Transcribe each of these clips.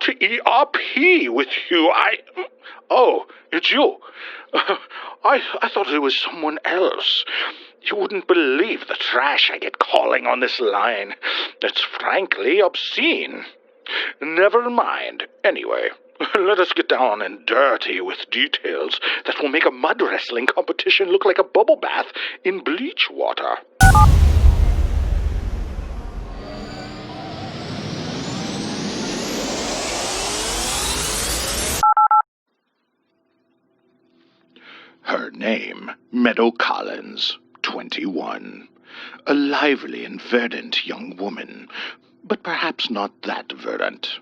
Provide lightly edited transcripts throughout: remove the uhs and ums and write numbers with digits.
to ERP with you. Oh, it's you. I thought it was someone else. You wouldn't believe the trash I get calling on this line. It's frankly obscene. Never mind. Anyway, let us get down and dirty with details that will make a mud wrestling competition look like a bubble bath in bleach water. Her name, Meadow Collins, 21. A lively and verdant young woman, but perhaps not that verdant.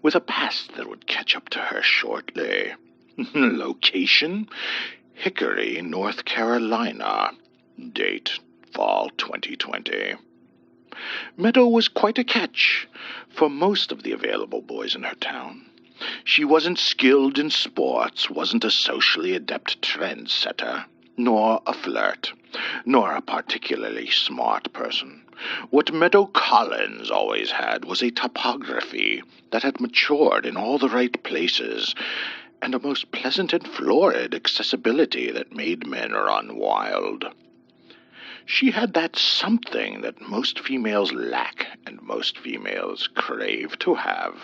With a past that would catch up to her shortly. Location? Hickory, North Carolina. Date, fall 2020. Meadow was quite a catch for most of the available boys in her town. She wasn't skilled in sports, wasn't a socially adept trendsetter, nor a flirt, nor a particularly smart person. What Meadow Collins always had was a topography that had matured in all the right places, and a most pleasant and florid accessibility that made men run wild. She had that something that most females lack and most females crave to have.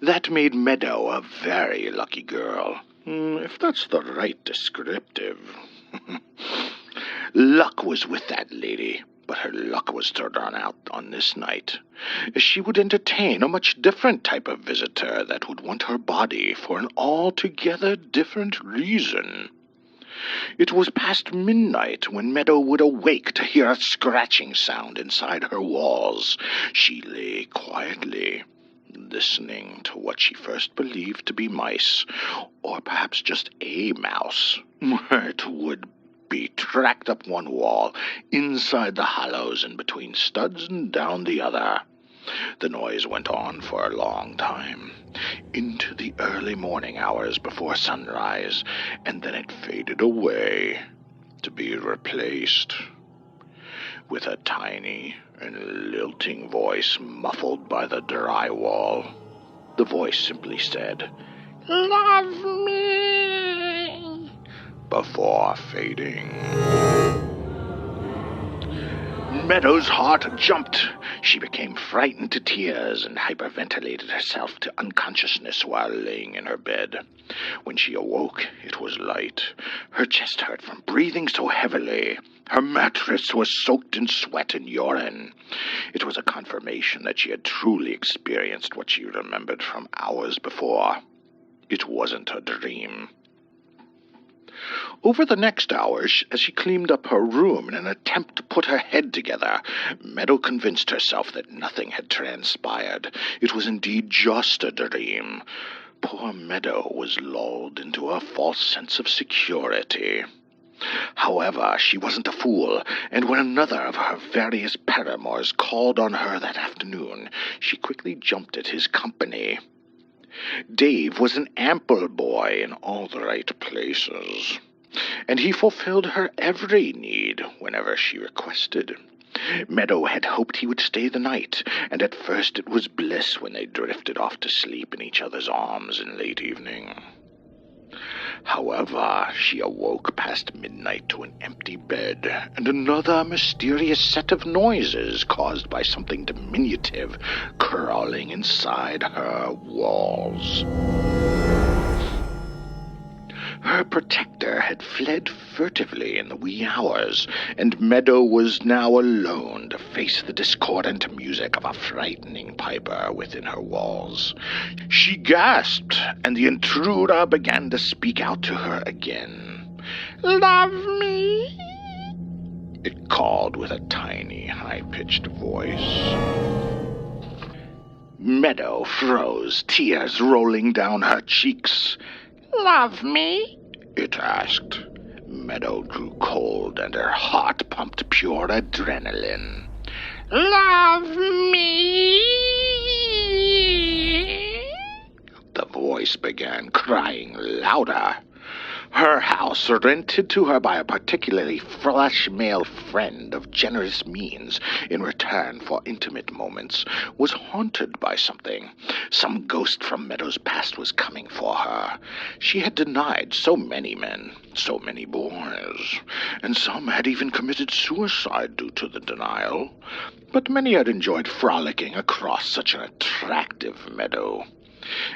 That made Meadow a very lucky girl, if that's the right descriptive. Luck was with that lady, but her luck was to run out on this night. She would entertain a much different type of visitor that would want her body for an altogether different reason. It was past midnight when Meadow would awake to hear a scratching sound inside her walls. She lay quietly, listening to what she first believed to be mice, or perhaps just a mouse. It would be tracked up one wall, inside the hollows and between studs and down the other. The noise went on for a long time, into the early morning hours before sunrise, and then it faded away, to be replaced with a tiny and lilting voice muffled by the drywall. The voice simply said, "Love me," before fading. Meadow's heart jumped. She became frightened to tears and hyperventilated herself to unconsciousness while laying in her bed. When she awoke, it was light. Her chest hurt from breathing so heavily. Her mattress was soaked in sweat and urine. It was a confirmation that she had truly experienced what she remembered from hours before. It wasn't a dream. Over the next hours, as she cleaned up her room in an attempt to put her head together, Meadow convinced herself that nothing had transpired. It was indeed just a dream. Poor Meadow was lulled into a false sense of security. However, she wasn't a fool, and when another of her various paramours called on her that afternoon, she quickly jumped at his company. Dave was an ample boy in all the right places, and he fulfilled her every need whenever she requested. Meadow had hoped he would stay the night, and at first it was bliss when they drifted off to sleep in each other's arms in late evening. However, she awoke past midnight to an empty bed and another mysterious set of noises caused by something diminutive crawling inside her walls. Her protector had fled furtively in the wee hours, and Meadow was now alone to face the discordant music of a frightening piper within her walls. She gasped, and the intruder began to speak out to her again. "Love me?" it called with a tiny, high-pitched voice. Meadow froze, tears rolling down her cheeks. "Love me?" it asked. Meadow grew cold, and her heart pumped pure adrenaline. "Love me?" The voice began crying louder. Her house, rented to her by a particularly flush male friend of generous means in return for intimate moments, was haunted by something. Some ghost from Meadow's past was coming for her. She had denied so many men, so many boys, and some had even committed suicide due to the denial. But many had enjoyed frolicking across such an attractive Meadow.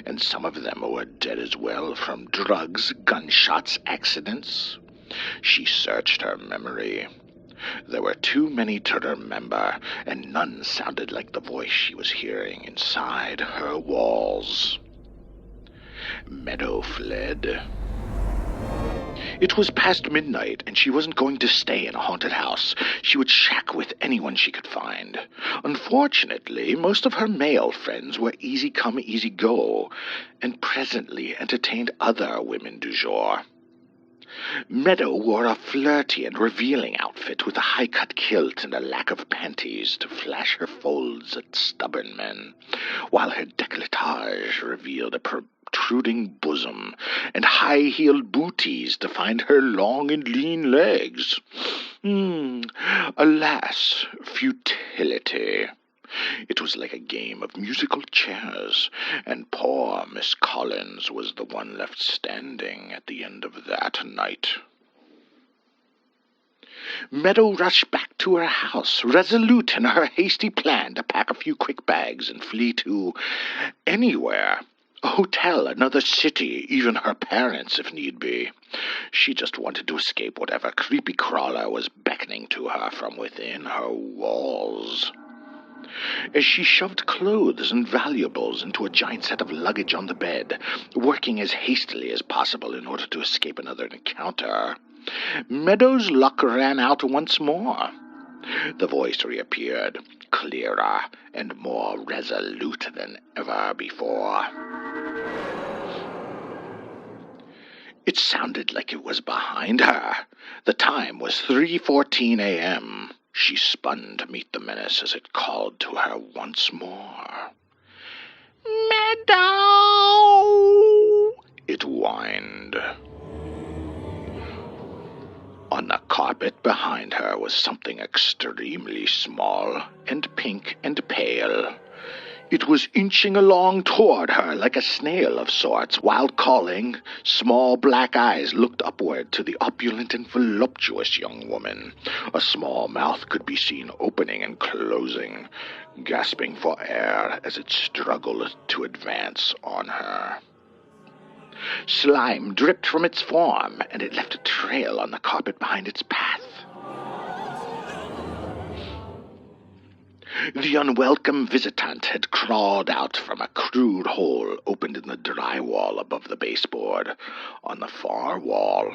And some of them were dead as well from drugs, gunshots, accidents. She searched her memory. There were too many to remember, and none sounded like the voice she was hearing inside her walls. Meadow fled. It was past midnight, and she wasn't going to stay in a haunted house. She would shack with anyone she could find. Unfortunately, most of her male friends were easy come, easy go, and presently entertained other women du jour. Meadow wore a flirty and revealing outfit with a high-cut kilt and a lack of panties to flash her folds at stubborn men, while her décolletage revealed a protruding bosom and high-heeled booties to find her long and lean legs. Alas, futility. It was like a game of musical chairs, and poor Miss Collins was the one left standing at the end of that night. Meadow rushed back to her house, resolute in her hasty plan to pack a few quick bags and flee to anywhere. A hotel, another city, even her parents if need be. She just wanted to escape whatever creepy crawler was beckoning to her from within her walls. As she shoved clothes and valuables into a giant set of luggage on the bed, working as hastily as possible in order to escape another encounter, Meadow's luck ran out once more. The voice reappeared, clearer and more resolute than ever before. It sounded like it was behind her. The time was 3:14 a.m. She spun to meet the menace as it called to her once more. "Meadow!" it whined. On the carpet behind her was something extremely small and pink and pale. It was inching along toward her like a snail of sorts, while calling. Small black eyes looked upward to the opulent and voluptuous young woman. A small mouth could be seen opening and closing, gasping for air as it struggled to advance on her. Slime dripped from its form, and it left a trail on the carpet behind its path. The unwelcome visitant had crawled out from a crude hole opened in the drywall above the baseboard on the far wall.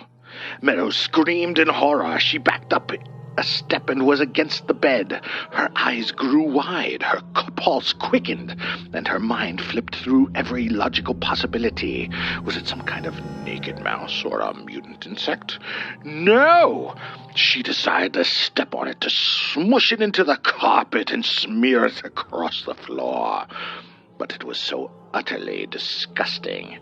Meadow screamed in horror. She backed up a step and was against the bed. Her eyes grew wide, her pulse quickened, and her mind flipped through every logical possibility. Was it some kind of naked mouse or a mutant insect? No! She decided to step on it, to smush it into the carpet and smear it across the floor. But it was so utterly disgusting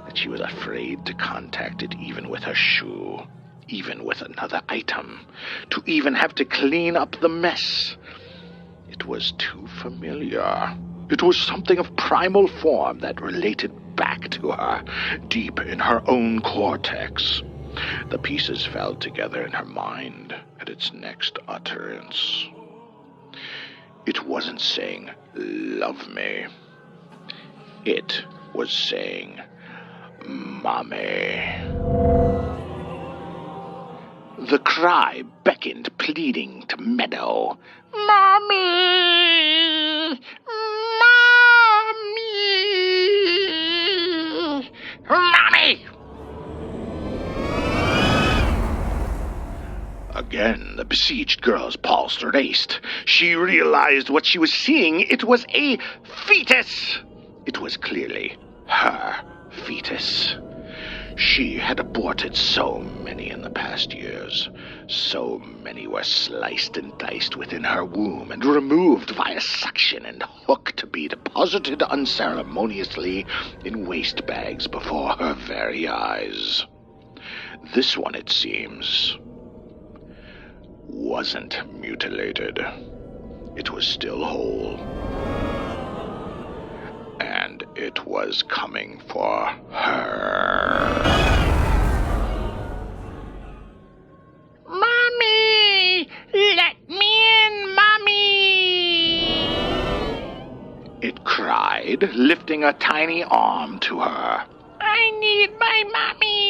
that she was afraid to contact it even with her shoe, even with another item, to even have to clean up the mess. It was too familiar. It was something of primal form that related back to her, deep in her own cortex. The pieces fell together in her mind at its next utterance. It wasn't saying, "Love me." It was saying, "Mommy." The cry beckoned, pleading to Meadow. "Mommy! Mommy! Mommy!" Again, the besieged girl's pulse raced. She realized what she was seeing. It was a fetus. It was clearly her fetus. She had aborted so many in the past years. So many were sliced and diced within her womb and removed via suction and hook to be deposited unceremoniously in waste bags before her very eyes. This one, it seems, wasn't mutilated. It was still whole. And it was coming for her. Mommy! Let me in, Mommy! It cried, lifting a tiny arm to her. I need my mommy!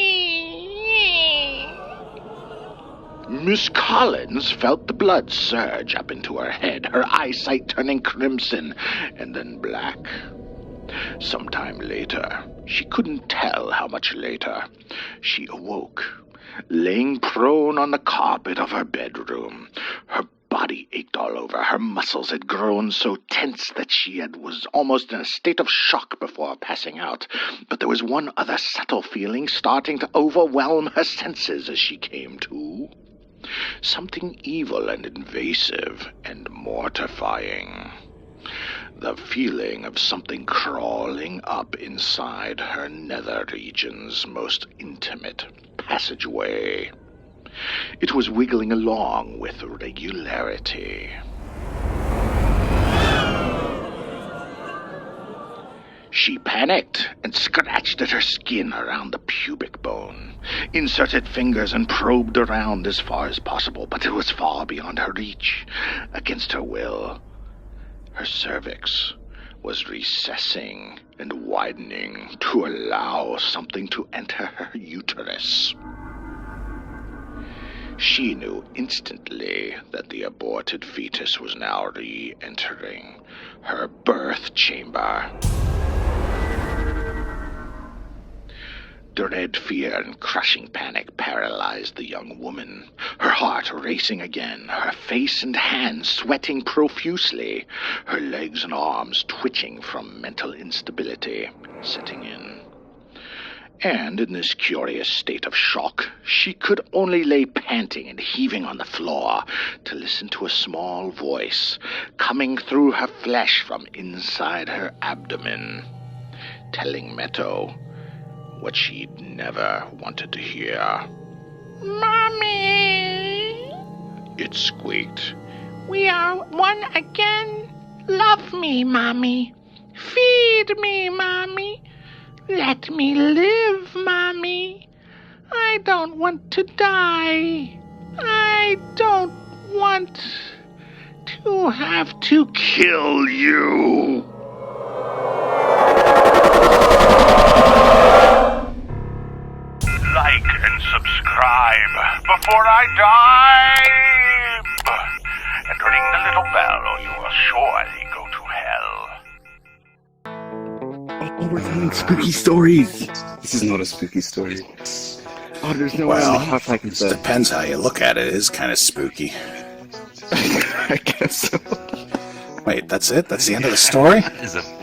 Miss Collins felt the blood surge up into her head, her eyesight turning crimson and then black. Sometime later, she couldn't tell how much later, she awoke, laying prone on the carpet of her bedroom. Her body ached all over. Her muscles had grown so tense that was almost in a state of shock before passing out. But there was one other subtle feeling starting to overwhelm her senses as she came to. Something evil and invasive and mortifying. The feeling of something crawling up inside her nether region's most intimate passageway. It was wiggling along with regularity. She panicked and scratched at her skin around the pubic bone, inserted fingers and probed around as far as possible, but it was far beyond her reach. Against her will, her cervix was recessing and widening to allow something to enter her uterus. She knew instantly that the aborted fetus was now re-entering her birth chamber. Dread, fear, and crushing panic paralyzed the young woman, her heart racing again, her face and hands sweating profusely, her legs and arms twitching from mental instability setting in. And in this curious state of shock, she could only lay panting and heaving on the floor to listen to a small voice coming through her flesh from inside her abdomen, telling Meadow what she'd never wanted to hear. Mommy! It squeaked. We are one again. Love me, Mommy. Feed me, Mommy. Let me live, Mommy. I don't want to die. I don't want to have to Kill you! Like and subscribe before I die! And ring the little bell or you will surely go to hell. Oh, we're telling spooky stories. This is not a spooky story. Oh, there's no way on the couch I can it say. depends how you look at it. It is kind of spooky. I guess so. Wait, that's it? That's the end of the story? That is a